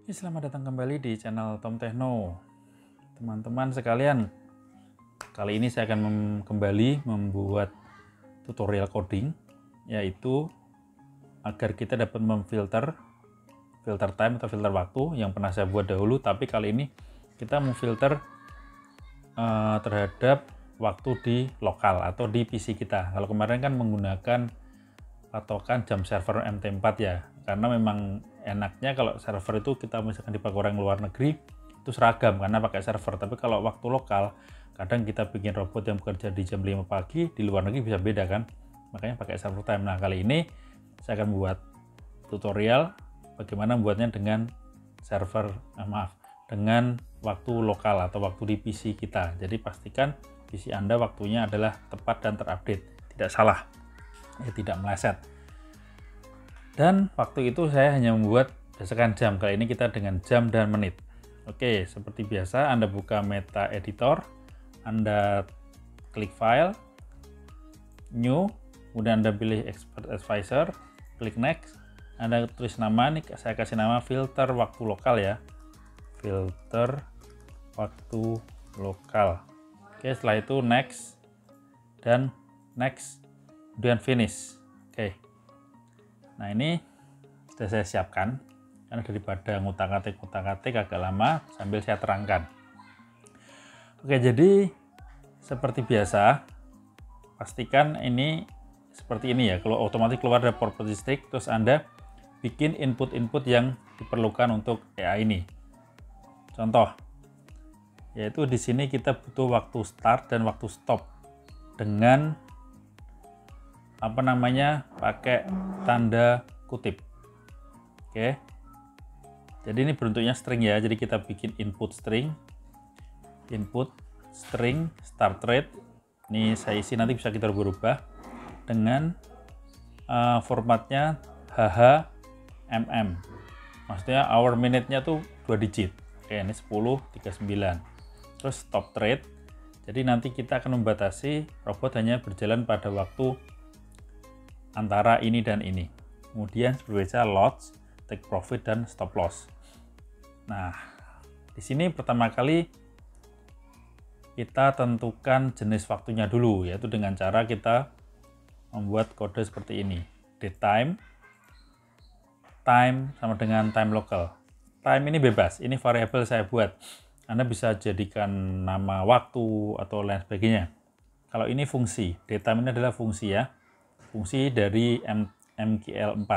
Selamat datang kembali di channel Tom Techno. Teman-teman sekalian, kali ini saya akan kembali membuat tutorial coding, yaitu agar kita dapat memfilter filter time atau filter waktu yang pernah saya buat dahulu, tapi kali ini kita memfilter terhadap waktu di lokal atau di PC kita. Kalau kemarin kan menggunakan patokan jam server MT4 ya, karena memang enaknya kalau server itu kita misalkan dipakai orang luar negeri itu seragam karena pakai server. Tapi kalau waktu lokal kadang kita bikin robot yang bekerja di jam 5 pagi di luar negeri bisa beda kan, makanya pakai server time. Nah, kali ini saya akan buat tutorial bagaimana membuatnya dengan dengan waktu lokal atau waktu di PC kita. Jadi pastikan PC Anda waktunya adalah tepat dan terupdate, tidak salah, tidak meleset. Dan waktu itu saya hanya membuat berdasarkan jam. Kali ini kita dengan jam dan menit. Oke, seperti biasa Anda buka Meta Editor, Anda klik File, New, kemudian Anda pilih Expert Advisor, klik Next, Anda tulis nama, nih saya kasih nama filter waktu lokal ya, filter waktu lokal. Oke, setelah itu Next dan Next, kemudian Finish. Oke. Nah, ini sudah saya siapkan karena daripada ngutak-ngatik agak lama, sambil saya terangkan. Oke, jadi seperti biasa pastikan ini seperti ini ya. Kalau otomatis keluar dari property stick, terus Anda bikin input-input yang diperlukan untuk AI ini. Contoh, yaitu di sini kita butuh waktu start dan waktu stop dengan pakai tanda kutip. Oke, jadi ini bentuknya string ya, jadi kita bikin input string start rate. Ini saya isi, nanti bisa kita berubah dengan formatnya HH/mm, maksudnya hour minute-nya tuh 2 digit. Oke, ini 1039. Terus stop rate, jadi nanti kita akan membatasi robot hanya berjalan pada waktu antara ini dan ini. Kemudian berbeda loss, take profit, dan stop loss. Nah, di sini pertama kali kita tentukan jenis waktunya dulu, yaitu dengan cara kita membuat kode seperti ini. Datetime, time sama dengan time local. Time ini bebas, ini variabel saya buat. Anda bisa jadikan nama waktu atau lain sebagainya. Kalau ini fungsi, datetime ini adalah fungsi ya. Fungsi dari MQL4.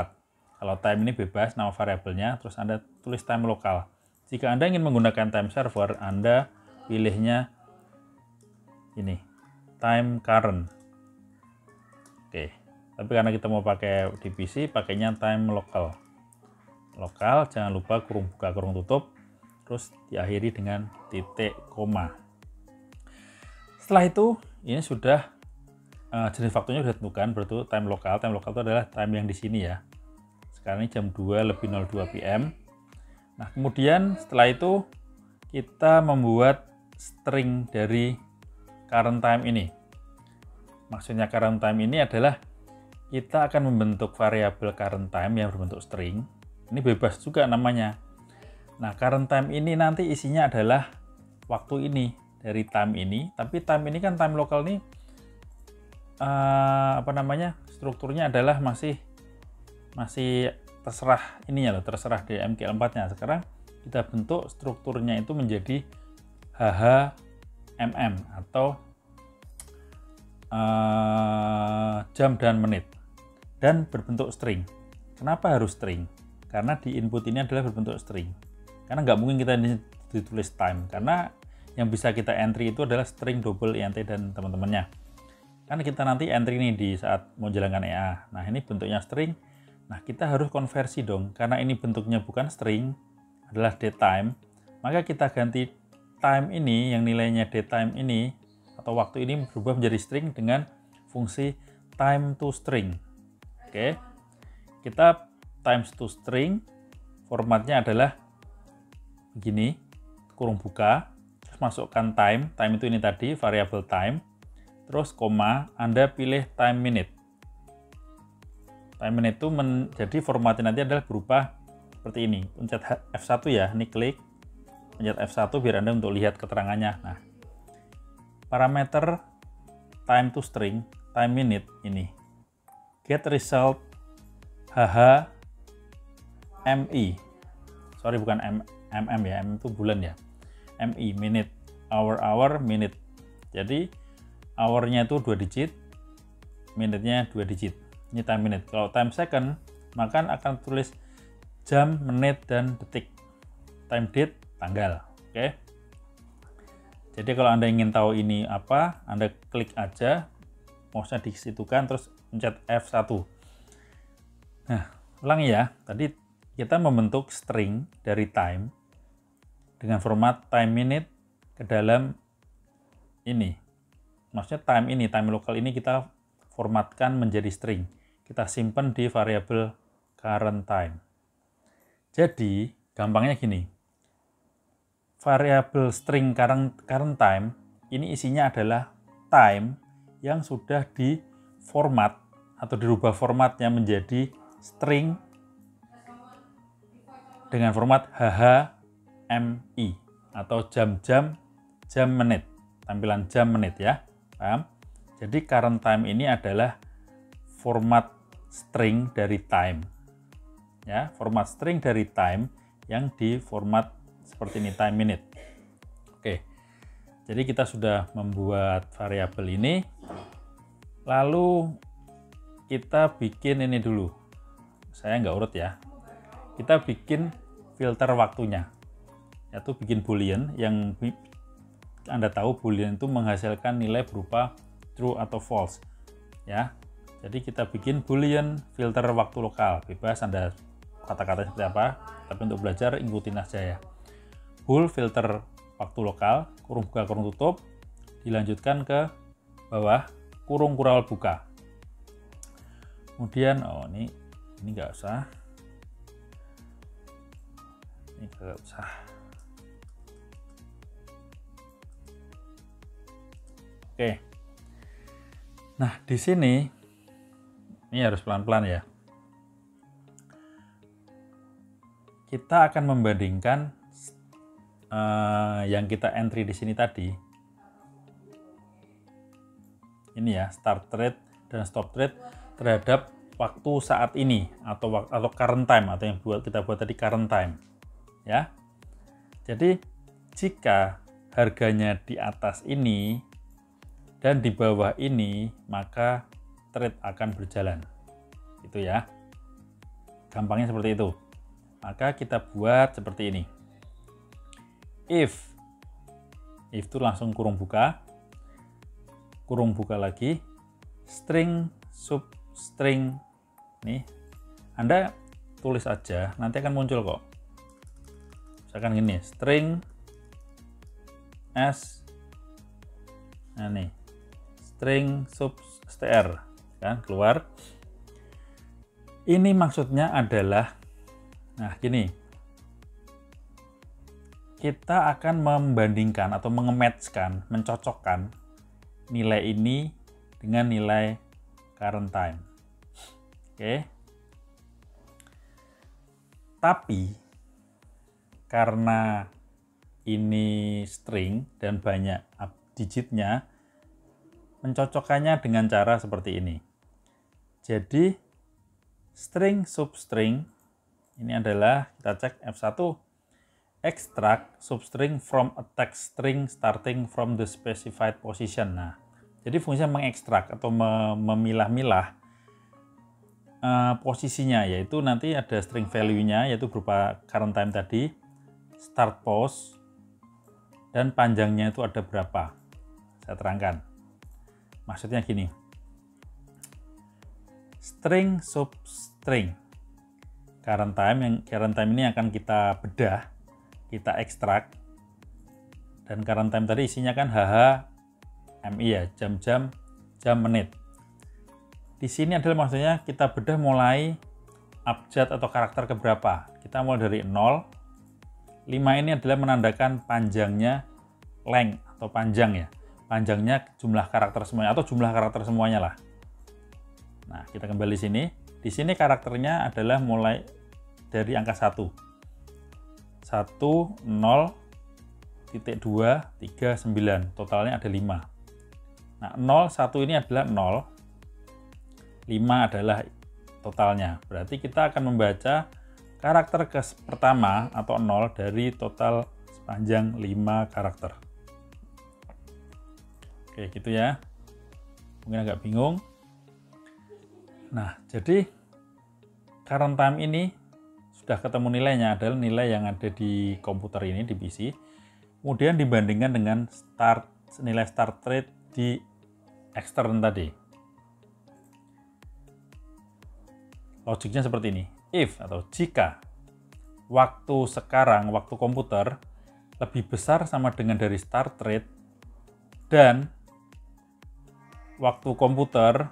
Kalau time ini bebas, nama variabelnya, terus Anda tulis time lokal. Jika Anda ingin menggunakan time server, Anda pilihnya ini, time current. Oke, tapi karena kita mau pakai di PC, pakainya time local. Lokal, jangan lupa kurung buka, kurung tutup, terus diakhiri dengan titik koma. Setelah itu, ini sudah jenis waktunya sudah ditentukan, berarti time lokal. Time lokal itu adalah time yang di sini ya. Sekarang ini jam 2:02 PM. Nah, kemudian setelah itu kita membuat string dari current time ini. Maksudnya current time ini adalah kita akan membentuk variabel current time yang berbentuk string. Ini bebas juga namanya. Nah, current time ini nanti isinya adalah waktu ini dari time ini, tapi time ini kan time lokal nih strukturnya adalah masih terserah ininya loh, terserah di MQL4-nya. Sekarang kita bentuk strukturnya itu menjadi HH/mm atau jam dan menit, dan berbentuk string. Kenapa harus string? Karena di input ini adalah berbentuk string. Karena nggak mungkin kita ditulis time, karena yang bisa kita entry itu adalah string, double, int, dan teman-temannya. Kan kita nanti entry nih di saat mau jalankan EA. Nah, ini bentuknya string. Nah, kita harus konversi dong. Karena ini bentuknya bukan string, adalah datetime. Maka kita ganti time ini, yang nilainya datetime ini, atau waktu ini berubah menjadi string dengan fungsi time to string. Oke. Kita times to string, formatnya adalah begini, kurung buka, terus masukkan time. Time itu ini tadi, variabel time. Terus koma, Anda pilih time minute. Time minute itu jadi formatnya nanti adalah berubah seperti ini. Pencet F1 ya, ini klik, pencet F1 biar Anda untuk lihat keterangannya. Nah, parameter time to string, time minute ini. Get result HH MI. Sorry, bukan MM ya, M itu bulan ya. MI, minute, hour, minute. Jadi, hour-nya itu 2 digit, minute-nya 2 digit. Ini time minute. Kalau time second, maka akan tulis jam, menit, dan detik. Time date, tanggal. Oke. Jadi kalau Anda ingin tahu ini apa, Anda klik aja, mouse-nya disitukan, terus pencet F1. Nah, ulangi ya. Tadi kita membentuk string dari time dengan format time minute ke dalam ini. Maksudnya time local ini kita formatkan menjadi string. Kita simpan di variabel current time. Jadi, gampangnya gini. Variabel string current time ini isinya adalah time yang sudah diformat atau dirubah formatnya menjadi string dengan format HHMI atau jam-jam, jam menit, tampilan jam menit ya. Paham? Jadi current time ini adalah format string dari time. Ya, format string dari time yang diformat seperti ini, time minute. Oke. Jadi kita sudah membuat variabel ini. Lalu kita bikin ini dulu. Saya nggak urut ya. Kita bikin filter waktunya. Yaitu bikin boolean yang Anda tahu boolean itu menghasilkan nilai berupa true atau false. Ya. Jadi kita bikin boolean filter waktu lokal. Bebas Anda kata-katanya seperti apa, tapi untuk belajar ikutin aja ya. Bool filter waktu lokal, kurung buka kurung tutup, dilanjutkan ke bawah, kurung kural buka. Kemudian ini nggak usah. Ini nggak usah. Oke. Nah, di sini ini harus pelan-pelan ya. Kita akan membandingkan yang kita entry di sini tadi. Ini ya, start thread dan stop thread terhadap waktu saat ini atau current time atau yang kita buat tadi current time. Ya. Jadi jika harganya di atas ini dan di bawah ini, maka thread akan berjalan. Itu ya. Gampangnya seperti itu. Maka kita buat seperti ini. If itu langsung kurung buka lagi, string substring, nih Anda tulis aja, nanti akan muncul kok. Misalkan gini, string s, nah nih, string substr, kan keluar. Ini maksudnya adalah, nah gini, kita akan membandingkan atau mengematchkan, mencocokkan nilai ini dengan nilai current time. Oke. Tapi karena ini string dan banyak digitnya, mencocokkannya dengan cara seperti ini. Jadi string substring ini adalah, kita cek F1, extract substring from a text string starting from the specified position. Nah, jadi fungsinya mengekstrak atau memilah-milah posisinya, yaitu nanti ada string value-nya, yaitu berupa current time tadi, start pos, dan panjangnya itu ada berapa. Saya terangkan. Maksudnya gini, string substring current time ini akan kita bedah, kita ekstrak, dan current time tadi isinya kan HHMI ya, jam-jam, jam menit. Di sini adalah maksudnya kita bedah mulai abjad atau karakter keberapa. Kita mulai dari 0. 5 ini adalah menandakan panjangnya, length atau panjang ya. Panjangnya jumlah karakter semuanya atau jumlah karakter semuanya lah. Nah, kita kembali sini. Di sini karakternya adalah mulai dari angka 1. 1, 0, titik 2, 3, 9. Totalnya ada 5. Nah, 0, 1 ini adalah 0. 5 adalah totalnya. Berarti kita akan membaca karakter pertama atau 0 dari total sepanjang 5 karakter. Oke, gitu ya. Mungkin agak bingung. Nah, jadi current time ini sudah ketemu nilainya, adalah nilai yang ada di komputer ini, di PC. Kemudian dibandingkan dengan nilai start rate di ekstern tadi. Logiknya seperti ini. If atau jika waktu sekarang, waktu komputer lebih besar sama dengan dari start rate dan waktu komputer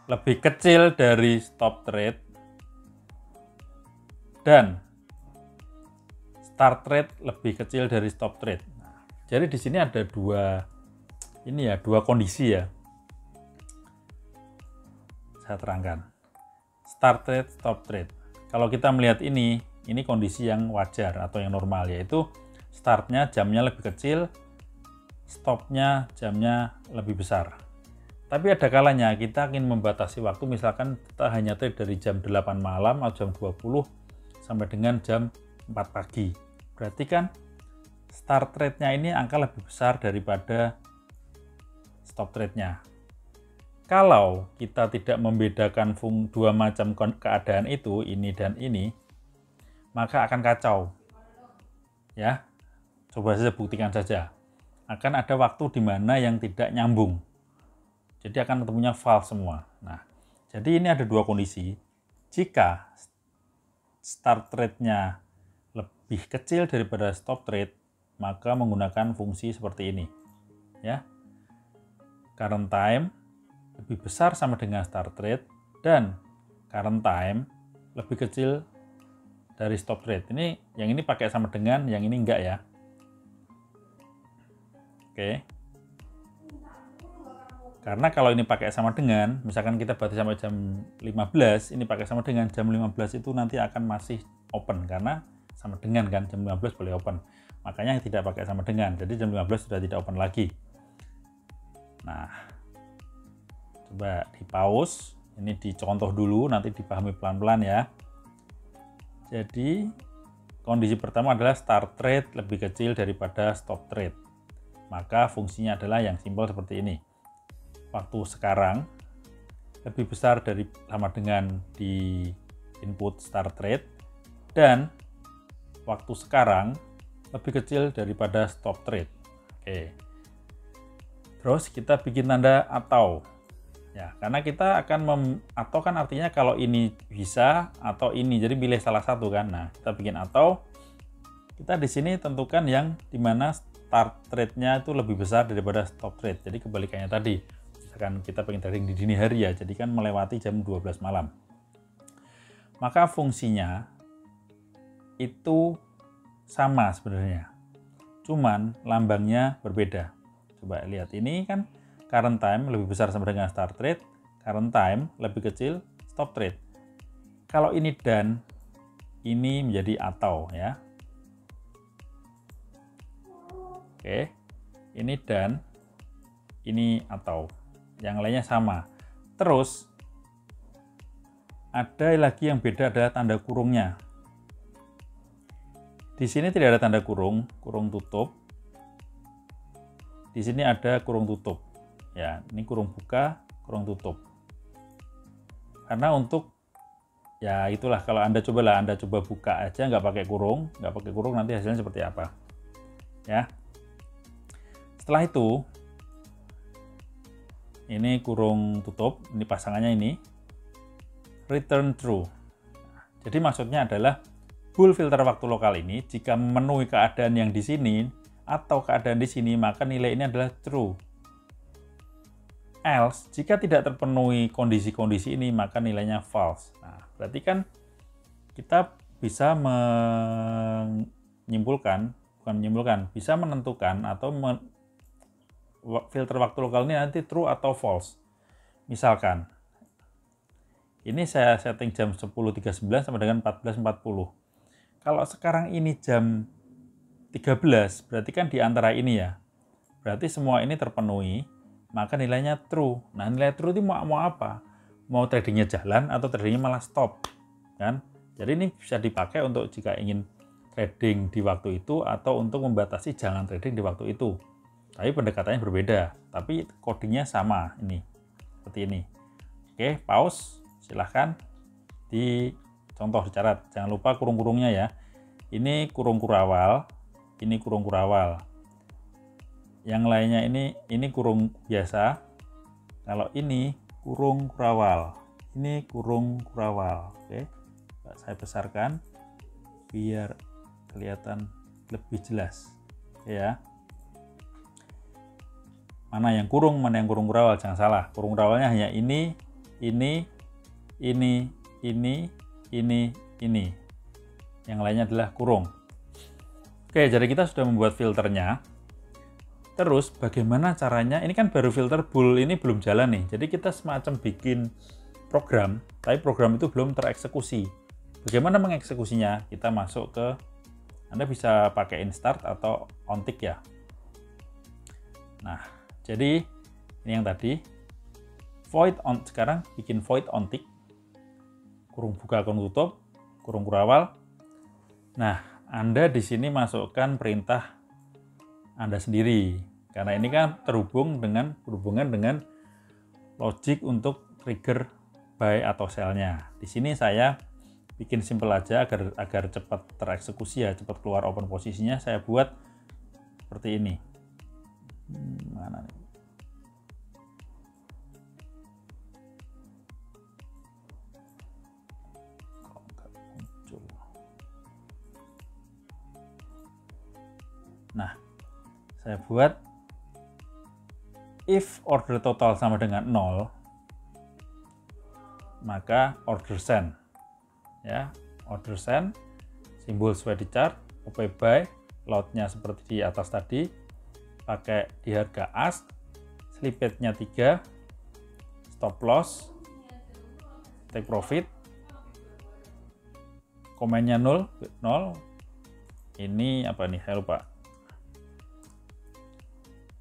lebih kecil dari stop rate dan start rate lebih kecil dari stop rate. Nah, jadi di sini ada dua kondisi ya. Saya terangkan. Start rate, stop rate. Kalau kita melihat ini kondisi yang wajar atau yang normal, yaitu startnya jamnya lebih kecil, stopnya jamnya lebih besar. Tapi ada kalanya kita ingin membatasi waktu, misalkan kita hanya trade dari jam 8 malam atau jam 20 sampai dengan jam 4 pagi. Berarti kan start rate-nya ini angka lebih besar daripada stop rate-nya. Kalau kita tidak membedakan dua macam keadaan itu, ini dan ini, maka akan kacau. Ya, coba saja buktikan saja. Akan ada waktu di mana yang tidak nyambung. Jadi akan ketemunya false semua. Nah, jadi ini ada dua kondisi. Jika start rate-nya lebih kecil daripada stop rate, maka menggunakan fungsi seperti ini. Ya. Current time lebih besar sama dengan start rate dan current time lebih kecil dari stop rate. Ini yang ini pakai sama dengan, yang ini enggak ya. Oke. Karena kalau ini pakai sama dengan, misalkan kita batasi sampai jam 15, ini pakai sama dengan jam 15 itu nanti akan masih open karena sama dengan kan, jam 15 boleh open. Makanya tidak pakai sama dengan, jadi jam 15 sudah tidak open lagi. Nah, coba di pause, ini dicontoh dulu, nanti dipahami pelan-pelan ya. Jadi, kondisi pertama adalah start rate lebih kecil daripada stop rate. Maka fungsinya adalah yang simpel seperti ini. Waktu sekarang lebih besar dari sama dengan di input start rate dan waktu sekarang lebih kecil daripada stop rate. Oke. Terus kita bikin tanda atau. Ya, karena kita akan atau kan artinya kalau ini bisa atau ini. Jadi pilih salah satu kan. Nah, kita bikin atau. Kita di sini tentukan yang dimana start rate-nya itu lebih besar daripada stop rate. Jadi kebalikannya tadi. Misalkan kita pengen trading di dini hari ya, jadi kan melewati jam 12 malam. Maka fungsinya itu sama sebenarnya. Cuman lambangnya berbeda. Coba lihat ini kan current time lebih besar sama dengan start rate, current time lebih kecil stop rate. Kalau ini dan, ini menjadi atau ya. Oke, ini dan, ini atau. Yang lainnya sama. Terus, ada lagi yang beda adalah tanda kurungnya. Di sini tidak ada tanda kurung, kurung tutup. Di sini ada kurung tutup. Ya, ini kurung buka, kurung tutup. Karena untuk, ya itulah kalau Anda coba buka aja nggak pakai kurung nanti hasilnya seperti apa. Ya. Setelah itu, ini kurung tutup, ini pasangannya ini, return true. Jadi maksudnya adalah bool filter waktu lokal ini jika memenuhi keadaan yang di sini atau keadaan di sini, maka nilai ini adalah true. Else, jika tidak terpenuhi kondisi-kondisi ini, maka nilainya false. Nah, berarti kan kita bisa bisa menentukan atau filter waktu lokal ini nanti true atau false. Misalkan, Ini saya setting jam 10.39 sampai dengan 14.40. Kalau sekarang ini jam 13, berarti kan di antara ini ya. Berarti semua ini terpenuhi, maka nilainya true. Nah, nilai true itu mau apa? Mau tradingnya jalan atau tradingnya malah stop, kan? Jadi ini bisa dipakai untuk jika ingin trading di waktu itu atau untuk membatasi jangan trading di waktu itu. Tapi pendekatannya berbeda, tapi codingnya sama ini, seperti ini. Oke, pause. Silahkan dicontoh, dicatat. Jangan lupa kurung-kurungnya ya. Ini kurung kurawal, ini kurung kurawal. Yang lainnya ini kurung biasa. Kalau ini kurung kurawal, ini kurung kurawal. Oke, saya besarkan biar kelihatan lebih jelas. Oke ya. Mana yang kurung, mana yang kurung kurawal, jangan salah. Kurung kurawalnya hanya ini. Yang lainnya adalah kurung. Oke, jadi kita sudah membuat filternya. Terus bagaimana caranya? Ini kan baru filter bull, ini belum jalan nih. Jadi kita semacam bikin program, tapi program itu belum tereksekusi. Bagaimana mengeksekusinya? Kita masuk ke, Anda bisa pakai instart atau ontick ya. Nah, jadi ini yang tadi void on, sekarang bikin void ontick, kurung buka, kurung tutup, kurung kurawal. Nah, Anda di sini masukkan perintah Anda sendiri, karena ini kan berhubungan dengan logic untuk trigger buy atau sell-nya. Di sini saya bikin simple aja agar cepat tereksekusi ya, cepat keluar open posisinya. Saya buat seperti ini. Mana nih? Nah, saya buat if order total sama dengan 0, maka order send. Ya, order send, simbol sesuai di chart, OP buy, lot-nya seperti di atas tadi, pakai di harga ask, slippage-nya 3, stop loss, take profit, komennya 0, ini apa nih, saya lupa.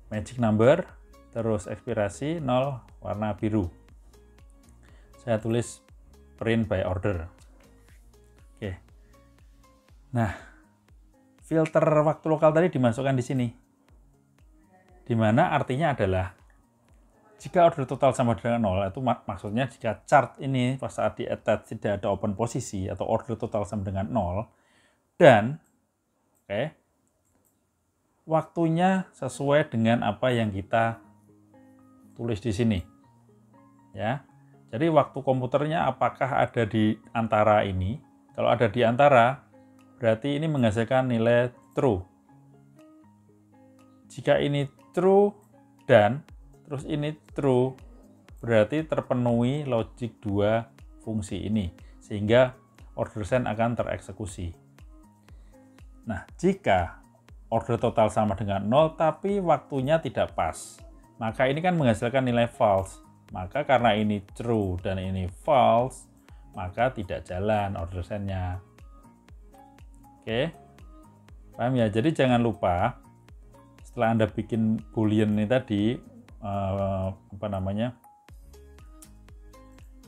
Magic number, terus ekspirasi 0, warna biru. Saya tulis print by order. Oke. Nah, filter waktu lokal tadi dimasukkan di sini. Dimana artinya adalah jika order total sama dengan 0, itu maksudnya jika chart ini pas saat di attach tidak ada open posisi atau order total sama dengan 0 dan waktunya sesuai dengan apa yang kita tulis di sini. Ya. Jadi waktu komputernya apakah ada di antara ini? Kalau ada di antara, berarti ini menghasilkan nilai true. Jika ini true dan terus ini true, berarti terpenuhi logic 2 fungsi ini, sehingga order send akan tereksekusi. Nah, jika order total sama dengan 0 tapi waktunya tidak pas, maka ini kan menghasilkan nilai false. Maka karena ini true dan ini false, maka tidak jalan order send-nya. Oke, paham ya? Jadi jangan lupa setelah Anda bikin boolean ini tadi,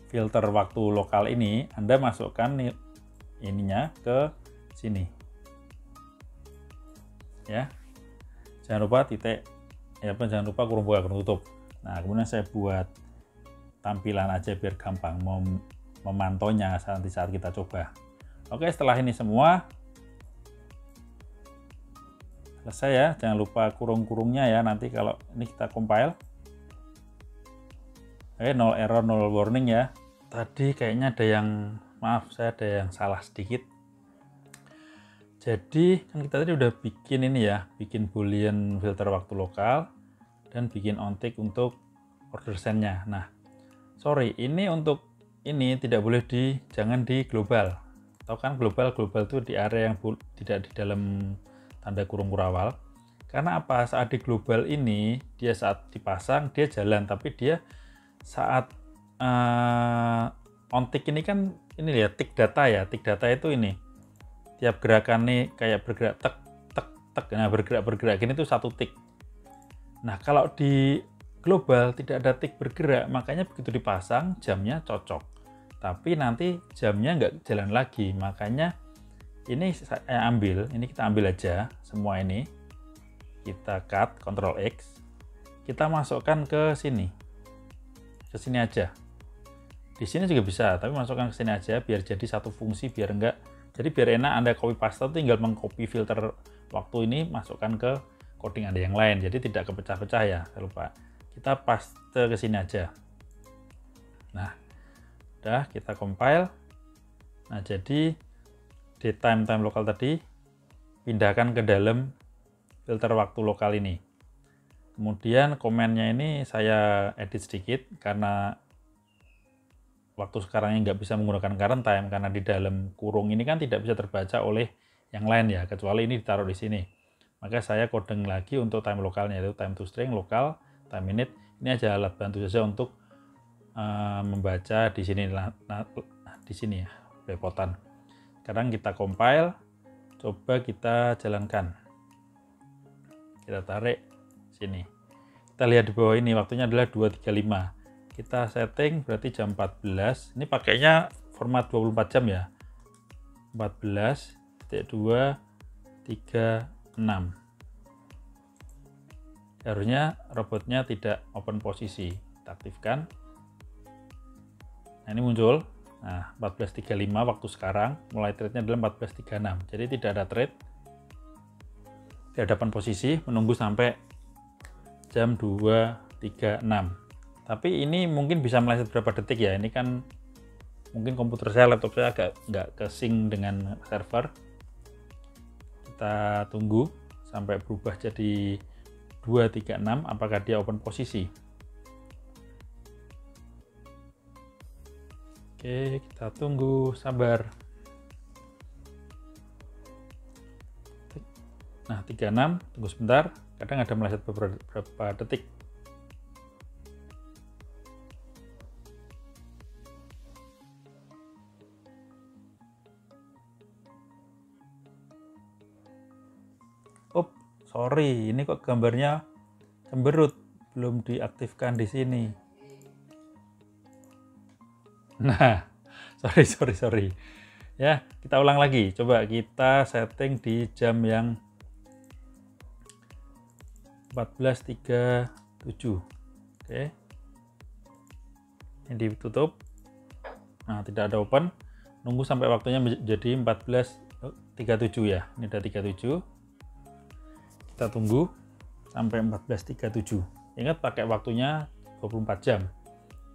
filter waktu lokal ini, Anda masukkan ininya ke sini. Ya, jangan lupa titik, jangan lupa kurung buka, kurung tutup. Nah, kemudian saya buat tampilan aja biar gampang memantaunya nanti saat kita coba. Oke, setelah ini semua selesai ya, jangan lupa kurung-kurungnya ya, nanti kalau ini kita compile. Oke, 0 error, 0 warning ya. Tadi kayaknya ada yang, maaf, saya ada yang salah sedikit. Jadi kan kita tadi udah bikin ini ya, bikin boolean filter waktu lokal dan bikin ontick untuk order send-nya. Nah, sorry, ini untuk ini tidak boleh jangan di global. Tahu kan global itu di area yang tidak di dalam tanda kurung kurawal. Karena apa? Saat di global ini dia saat dipasang dia jalan, tapi dia saat on tick ini kan ini ya tick data ya. Tick data itu ini tiap gerakan nih kayak bergerak tek tek tek. Nah, bergerak gini tuh satu tick. Nah, kalau di global tidak ada tick bergerak, makanya begitu dipasang jamnya cocok. Tapi nanti jamnya nggak jalan lagi, makanya ini saya ambil, ini kita ambil aja semua ini. Kita cut, Ctrl X. Kita masukkan ke sini. Ke sini aja. Di sini juga bisa, tapi masukkan ke sini aja biar jadi satu fungsi, biar enggak. Jadi biar enak Anda copy paste tinggal mengcopy filter waktu ini masukkan ke coding Anda yang lain. Jadi tidak kepecah-pecah ya, saya lupa. Kita paste ke sini aja. Nah, udah kita compile. Nah, jadi di time lokal tadi pindahkan ke dalam filter waktu lokal ini. Kemudian komennya ini saya edit sedikit karena waktu sekarang ini nggak bisa menggunakan current time karena di dalam kurung ini kan tidak bisa terbaca oleh yang lain ya, kecuali ini ditaruh di sini. Maka saya coding lagi untuk time lokalnya, yaitu time to string, lokal, time minute. Ini aja alat bantu saja untuk membaca di sini. Di sini ya, belepotan. Sekarang kita compile, coba kita jalankan. Kita tarik sini. Kita lihat di bawah ini waktunya adalah 2.35. Kita setting berarti jam 14. Ini pakainya format 24 jam ya. 14.2.36. Harusnya robotnya tidak open posisi. Kita aktifkan. Nah, ini muncul. Nah, 14.35 waktu sekarang. Mulai thread-nya adalah 14.36. Jadi tidak ada thread. Di hadapan posisi menunggu sampai jam 2.36. Tapi ini mungkin bisa meleset berapa detik ya. Ini kan mungkin komputer saya, laptop saya agak nggak ke-sync dengan server. Kita tunggu sampai berubah jadi 2.36. Apakah dia open posisi? Oke, kita tunggu, sabar. Nah, 36, tunggu sebentar. Kadang ada meleset beberapa detik. Sorry, ini kok gambarnya cemberut, belum diaktifkan di sini. Nah, sorry. Ya, kita ulang lagi. Coba kita setting di jam yang 14.37. Oke. Ini ditutup. Nah, tidak ada open. Nunggu sampai waktunya menjadi 14.37 ya. Ini udah 37. Kita tunggu sampai 14.37. Ingat pakai waktunya 24 jam.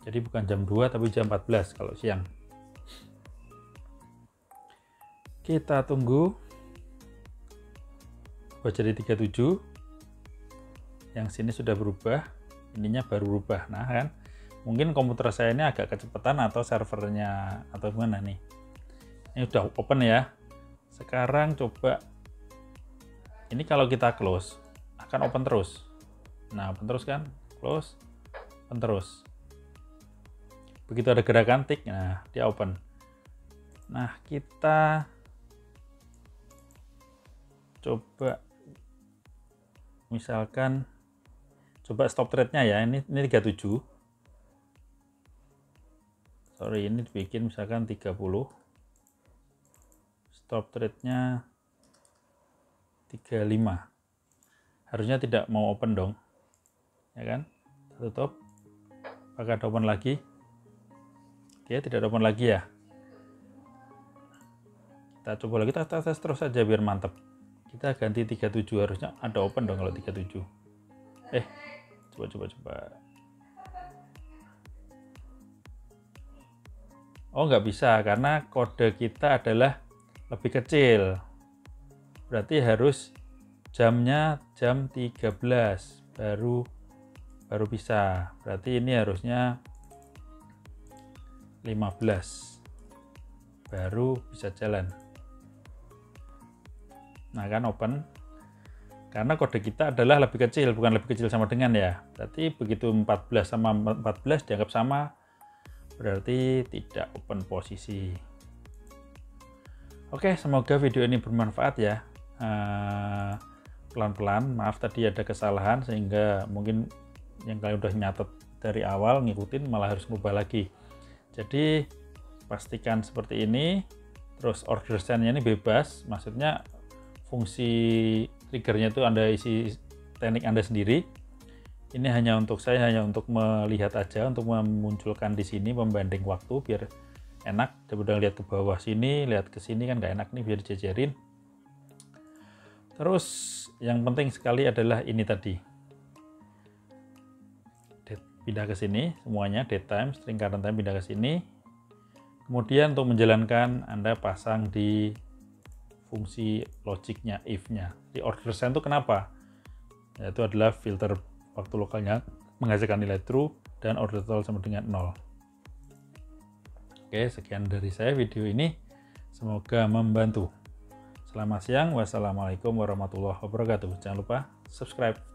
Jadi bukan jam 2 tapi jam 14 kalau siang. Kita tunggu. Buat jadi 37. Yang sini sudah berubah. Ininya baru berubah. Nah kan, mungkin komputer saya ini agak kecepatan atau servernya atau gimana nih. Ini udah open ya. Sekarang coba. Ini kalau kita close, akan open terus. Nah, open terus kan? Close, open terus. Begitu ada gerakan tick, nah dia open. Nah, kita coba, misalkan, coba stop thread-nya ya, ini 37. Sorry, ini dibikin misalkan 30. Stop thread-nya 35. Harusnya tidak mau open dong, ya kan? Tutup. Apakah ada open lagi? Oke, tidak ada open lagi ya. Kita coba lagi, kita tes terus saja biar mantap. Kita ganti 37, harusnya ada open dong kalau 37. Coba. Oh, nggak bisa karena kode kita adalah lebih kecil. Berarti harus jamnya jam 13 baru bisa. Berarti ini harusnya 15 baru bisa jalan. Nah kan open. Karena kode kita adalah lebih kecil, bukan lebih kecil sama dengan ya. Berarti begitu 14 sama 14 dianggap sama, berarti tidak open posisi. Oke, semoga video ini bermanfaat ya. Pelan-pelan, maaf tadi ada kesalahan sehingga mungkin yang kalian udah nyatet dari awal ngikutin malah harus ngubah lagi. Jadi pastikan seperti ini. Terus order send-nya ini bebas, maksudnya fungsi triggernya itu Anda isi teknik Anda sendiri. Ini hanya untuk saya, hanya untuk melihat aja, untuk memunculkan di sini pembanding waktu biar enak. Daripada lihat ke bawah sini, lihat ke sini kan nggak enak nih, biar dijajarin. Terus yang penting sekali adalah ini tadi. Pindah ke sini semuanya, date time, string current time pindah ke sini. Kemudian untuk menjalankan Anda pasang di fungsi logiknya, if-nya. Di order send itu kenapa? Yaitu adalah filter waktu lokalnya menghasilkan nilai true dan order total sama dengan 0. Oke, sekian dari saya video ini. Semoga membantu. Selamat siang. Wassalamualaikum warahmatullahi wabarakatuh. Jangan lupa subscribe.